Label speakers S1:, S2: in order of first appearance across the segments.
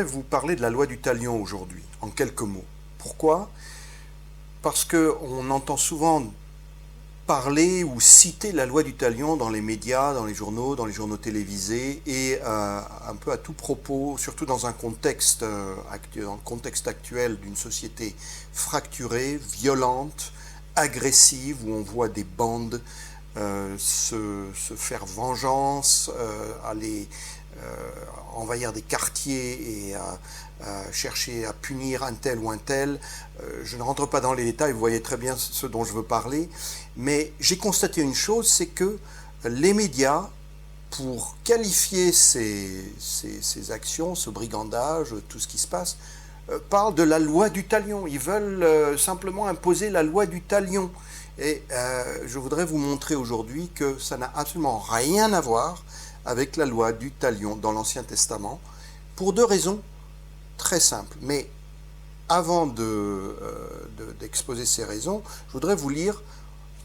S1: voudrais vous parler de la loi du talion aujourd'hui, en quelques mots. Pourquoi? Parce qu'on entend souvent parler ou citer la loi du talion dans les médias, dans les journaux télévisés, et un peu à tout propos, surtout dans un contexte, dans le contexte actuel d'une société fracturée, violente, agressive, où on voit des bandes se faire vengeance, aller envahir des quartiers et chercher à punir un tel ou un tel. Je ne rentre pas dans les détails, vous voyez très bien ce dont je veux parler, mais j'ai constaté une chose, c'est que les médias, pour qualifier ces actions, ce brigandage, tout ce qui se passe, parlent de la loi du talion. Ils veulent simplement imposer la loi du talion. Et je voudrais vous montrer aujourd'hui que ça n'a absolument rien à voir avec la loi du talion dans l'Ancien Testament, pour deux raisons très simples. Mais avant d'exposer ces raisons, je voudrais vous lire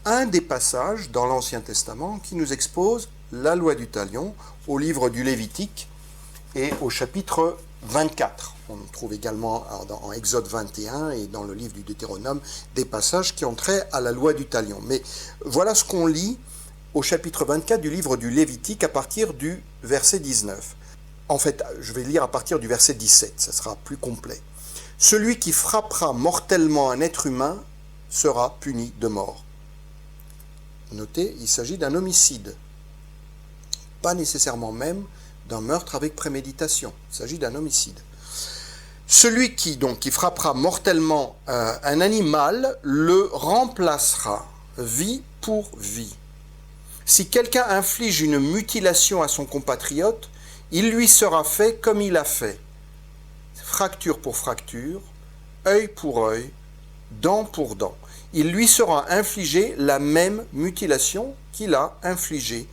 S1: un des passages dans l'Ancien Testament qui nous expose la loi du talion au livre du Lévitique et au chapitre 24. On trouve également en Exode 21 et dans le livre du Deutéronome des passages qui ont trait à la loi du talion. Mais voilà ce qu'on lit au chapitre 24 du livre du Lévitique à partir du verset 19. En fait, je vais lire à partir du verset 17, ça sera plus complet. « Celui qui frappera mortellement un être humain sera puni de mort. » Notez, il s'agit d'un homicide, pas nécessairement même d'un meurtre avec préméditation, il s'agit d'un homicide. Celui qui frappera mortellement un animal le remplacera, vie pour vie. Si quelqu'un inflige une mutilation à son compatriote, il lui sera fait comme il a fait. Fracture pour fracture, œil pour œil, dent pour dent. Il lui sera infligé la même mutilation qu'il a infligée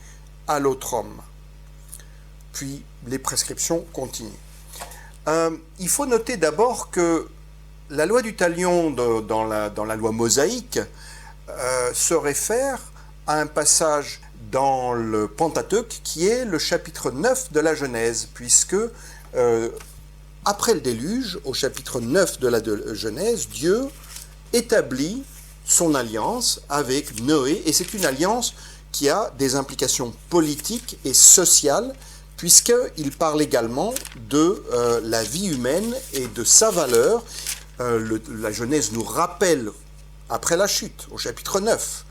S1: à l'autre homme. Puis les prescriptions continuent. Il faut noter d'abord que la loi du talion dans la loi mosaïque se réfère à un passage dans le Pentateuque qui est le chapitre 9 de la Genèse, puisque après le déluge, au chapitre 9 de la Genèse, Dieu établit son alliance avec Noé, et c'est une alliance qui a des implications politiques et sociales, puisqu'il parle également de la vie humaine et de sa valeur. La Genèse nous rappelle, après la chute, au chapitre 9,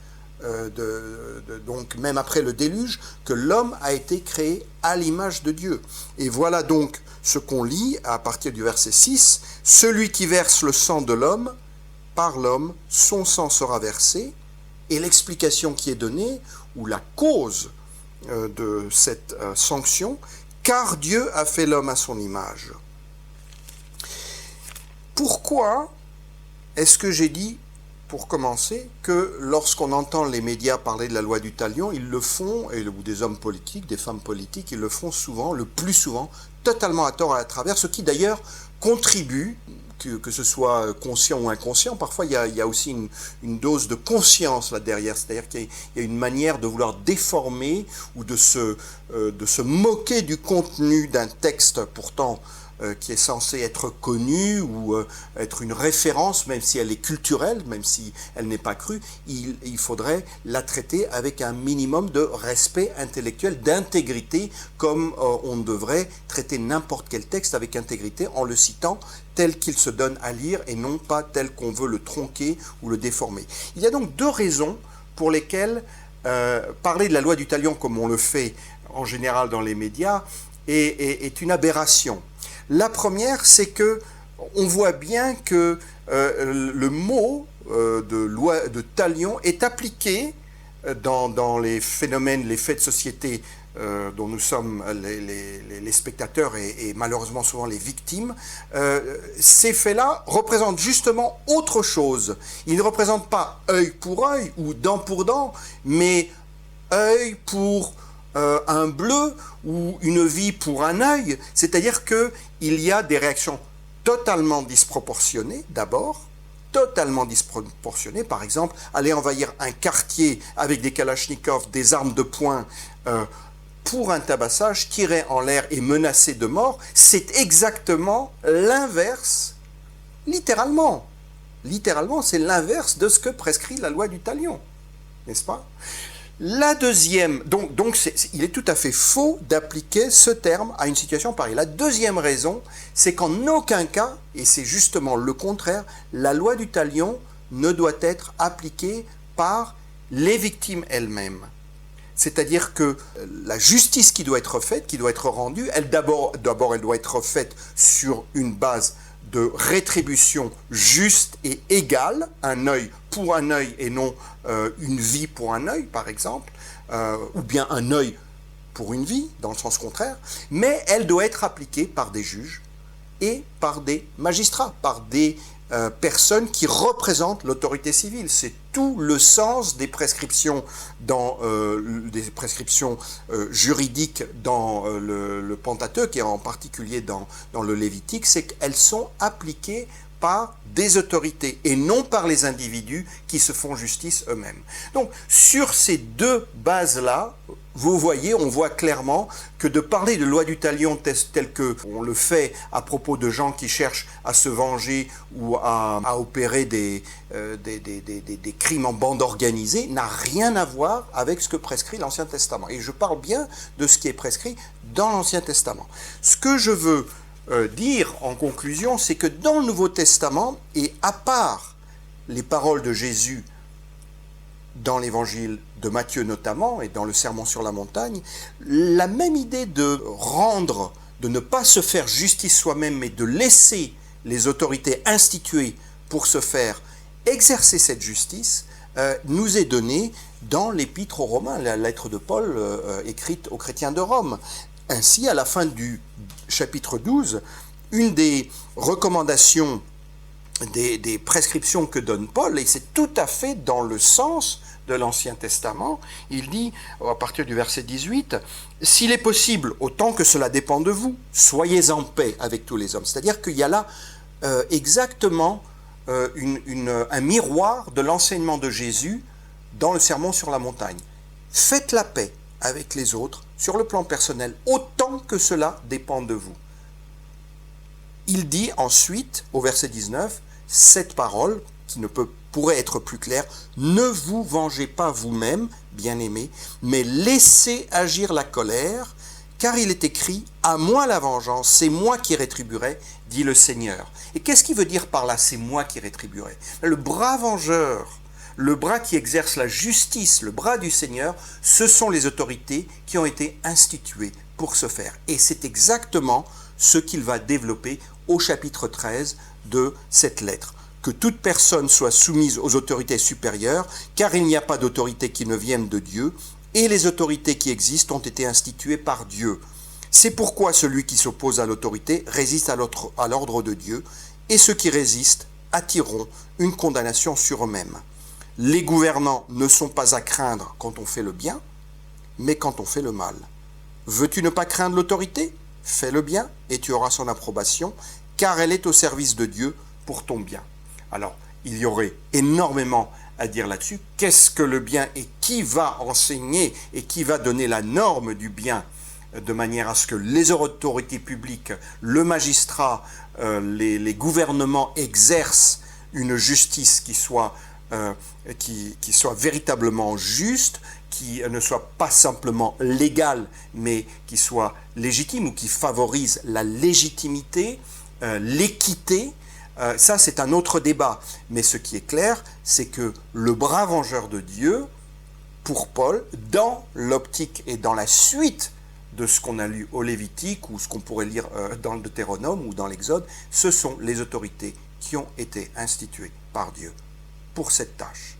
S1: donc même après le déluge, que l'homme a été créé à l'image de Dieu. Et voilà donc ce qu'on lit à partir du verset 6. « Celui qui verse le sang de l'homme, par l'homme, son sang sera versé. » Et l'explication qui est donnée, ou la cause de cette sanction, « car Dieu a fait l'homme à son image ». Pourquoi est-ce que j'ai dit, pour commencer, que lorsqu'on entend les médias parler de la loi du talion, ils le font, ou des hommes politiques, des femmes politiques, ils le font souvent, le plus souvent, totalement à tort et à travers, ce qui d'ailleurs contribue, que ce soit conscient ou inconscient, parfois il y a aussi une dose de conscience là derrière, c'est-à-dire qu'il y a une manière de vouloir déformer ou de se moquer du contenu d'un texte pourtant qui est censée être connue ou être une référence, même si elle est culturelle, même si elle n'est pas crue, il faudrait la traiter avec un minimum de respect intellectuel, d'intégrité, comme on devrait traiter n'importe quel texte avec intégrité en le citant tel qu'il se donne à lire et non pas tel qu'on veut le tronquer ou le déformer. Il y a donc deux raisons pour lesquelles parler de la loi du talion comme on le fait en général dans les médias est une aberration. La première, c'est que on voit bien que le mot de talion est appliqué dans les phénomènes, les faits de société dont nous sommes les spectateurs et malheureusement souvent les victimes. Ces faits-là représentent justement autre chose. Ils ne représentent pas œil pour œil ou dent pour dent, mais œil pour un bleu ou une vie pour un œil, c'est-à-dire qu'il y a des réactions totalement disproportionnées d'abord, totalement disproportionnées, par exemple, aller envahir un quartier avec des kalachnikovs, des armes de poing, pour un tabassage, tirer en l'air et menacer de mort, c'est exactement l'inverse, littéralement. Littéralement, c'est l'inverse de ce que prescrit la loi du talion, n'est-ce pas? La deuxième, il est tout à fait faux d'appliquer ce terme à une situation pareille. La deuxième raison, c'est qu'en aucun cas, et c'est justement le contraire, la loi du talion ne doit être appliquée par les victimes elles-mêmes. C'est-à-dire que la justice qui doit être faite, qui doit être rendue, d'abord elle doit être faite sur une base de rétribution juste et égale, un œil pour un œil et non une vie pour un œil, par exemple, ou bien un œil pour une vie, dans le sens contraire, mais elle doit être appliquée par des juges et par des magistrats, par des personnes qui représentent l'autorité civile. C'est tout le sens des prescriptions, juridiques dans le Pentateuque et en particulier dans le Lévitique, c'est qu'elles sont appliquées par des autorités et non par les individus qui se font justice eux-mêmes. Donc, sur ces deux bases-là, vous voyez, on voit clairement que de parler de loi du talion tel que on le fait à propos de gens qui cherchent à se venger ou à opérer des crimes en bande organisée n'a rien à voir avec ce que prescrit l'Ancien Testament. Et je parle bien de ce qui est prescrit dans l'Ancien Testament. Ce que je veux dire en conclusion, c'est que dans le Nouveau Testament, et à part les paroles de Jésus dans l'évangile de Matthieu notamment, et dans le Sermon sur la montagne, la même idée de ne pas se faire justice soi-même, mais de laisser les autorités instituées pour se faire exercer cette justice, nous est donnée dans l'Épître aux Romains, la lettre de Paul écrite aux chrétiens de Rome. Ainsi, à la fin du chapitre 12, une des recommandations, des prescriptions que donne Paul, et c'est tout à fait dans le sens de l'Ancien Testament, il dit, à partir du verset 18, « S'il est possible, autant que cela dépend de vous, soyez en paix avec tous les hommes. » C'est-à-dire qu'il y a là exactement un miroir de l'enseignement de Jésus dans le Sermon sur la montagne. Faites la paix avec les autres sur le plan personnel, autant que cela dépend de vous. Il dit ensuite, au verset 19, cette parole, qui pourrait être plus claire, « Ne vous vengez pas vous-même, bien-aimés, mais laissez agir la colère, car il est écrit, à moi la vengeance, c'est moi qui rétribuerai, dit le Seigneur. » Et qu'est-ce qu'il veut dire par là, c'est moi qui rétribuerai? Le bras vengeur, le bras qui exerce la justice, le bras du Seigneur, ce sont les autorités qui ont été instituées pour ce faire. Et c'est exactement ce qu'il va développer au chapitre 13 de cette lettre. Que toute personne soit soumise aux autorités supérieures, car il n'y a pas d'autorité qui ne vienne de Dieu, et les autorités qui existent ont été instituées par Dieu. C'est pourquoi celui qui s'oppose à l'autorité résiste à l'ordre de Dieu, et ceux qui résistent attireront une condamnation sur eux-mêmes. Les gouvernants ne sont pas à craindre quand on fait le bien, mais quand on fait le mal. Veux-tu ne pas craindre l'autorité? Fais le bien et tu auras son approbation, car elle est au service de Dieu pour ton bien. Alors, il y aurait énormément à dire là-dessus. Qu'est-ce que le bien et qui va enseigner et qui va donner la norme du bien de manière à ce que les autorités publiques, le magistrat, les gouvernements exercent une justice qui soit véritablement juste, qui ne soit pas simplement légale, mais qui soit légitime ou qui favorise la légitimité, l'équité. Ça, c'est un autre débat. Mais ce qui est clair, c'est que le bras vengeur de Dieu, pour Paul, dans l'optique et dans la suite de ce qu'on a lu au Lévitique ou ce qu'on pourrait lire dans le Deutéronome ou dans l'Exode, ce sont les autorités qui ont été instituées par Dieu pour cette tâche.